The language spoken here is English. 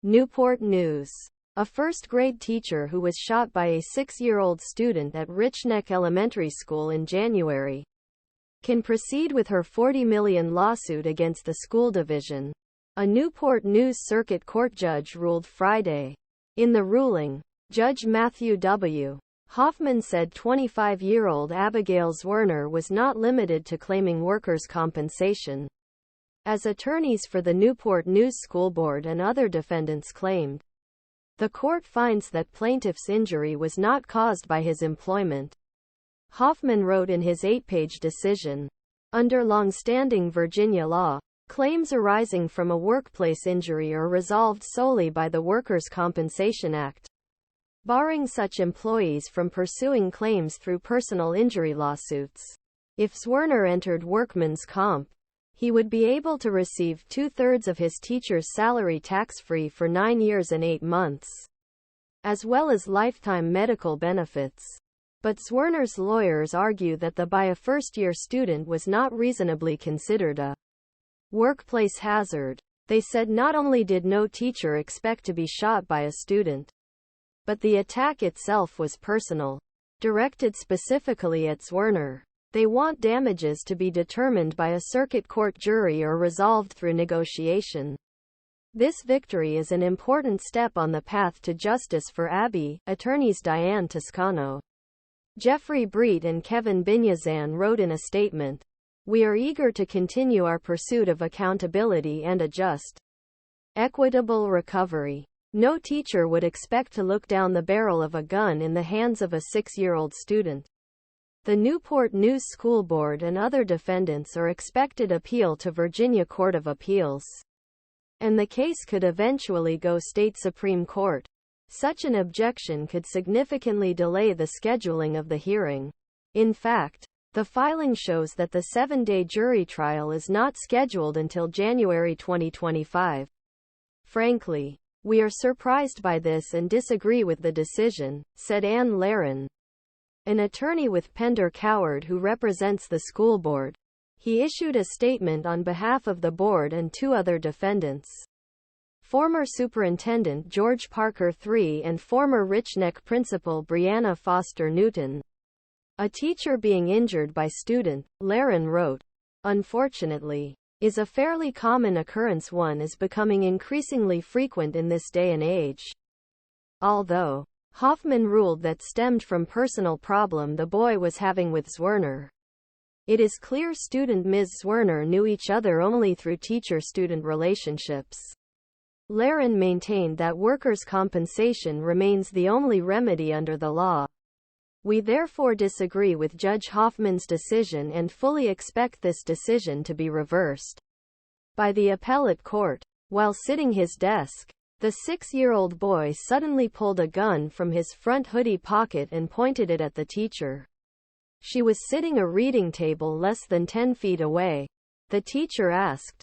Newport News. A first-grade teacher who was shot by a 6-year-old student at Richneck Elementary School in January can proceed with her $40 million lawsuit against the school division, a Newport News Circuit Court judge ruled Friday. In the ruling, Judge Matthew W. Hoffman said 25-year-old Abigail Zwerner was not limited to claiming workers' compensation, as attorneys for the Newport News School Board and other defendants claimed. The court finds that plaintiff's injury was not caused by his employment. Hoffman wrote in his 8-page decision, under longstanding Virginia law, claims arising from a workplace injury are resolved solely by the Workers' Compensation Act, barring such employees from pursuing claims through personal injury lawsuits. If Zwerner entered workman's comp, he would be able to receive 2/3 of his teacher's salary tax-free for 9 years and 8 months, as well as lifetime medical benefits. But Zwerner's lawyers argue that the by a first-year student was not reasonably considered a workplace hazard. They said not only did no teacher expect to be shot by a student, but the attack itself was personal, directed specifically at Zwerner. They want damages to be determined by a circuit court jury or resolved through negotiation. This victory is an important step on the path to justice for Abby, attorneys Diane Toscano, Jeffrey Breit and Kevin Biniazan wrote in a statement. We are eager to continue our pursuit of accountability and a just, equitable recovery. No teacher would expect to look down the barrel of a gun in the hands of a 6-year-old student. The Newport News School Board and other defendants are expected appeal to Virginia Court of Appeals, and the case could eventually go state Supreme Court. Such an objection could significantly delay the scheduling of the hearing. In fact, the filing shows that the 7-day jury trial is not scheduled until January 2025. Frankly, we are surprised by this and disagree with the decision, said Anne Lahren, an attorney with Pender Coward who represents the school board. He issued a statement on behalf of the board and 2 other defendants, former Superintendent George Parker III and former Richneck principal Brianna Foster Newton. A teacher being injured by student, Lahren wrote, unfortunately, is a fairly common occurrence. One is becoming increasingly frequent in this day and age. Although Hoffman ruled that stemmed from personal problem the boy was having with Zwerner, it is clear student Ms. Zwerner knew each other only through teacher-student relationships. Lahren maintained that workers' compensation remains the only remedy under the law. We therefore disagree with Judge Hoffman's decision and fully expect this decision to be reversed by the appellate court. While sitting his desk, the 6-year-old boy suddenly pulled a gun from his front hoodie pocket and pointed it at the teacher. She was sitting at a reading table less than 10 feet away. The teacher asked,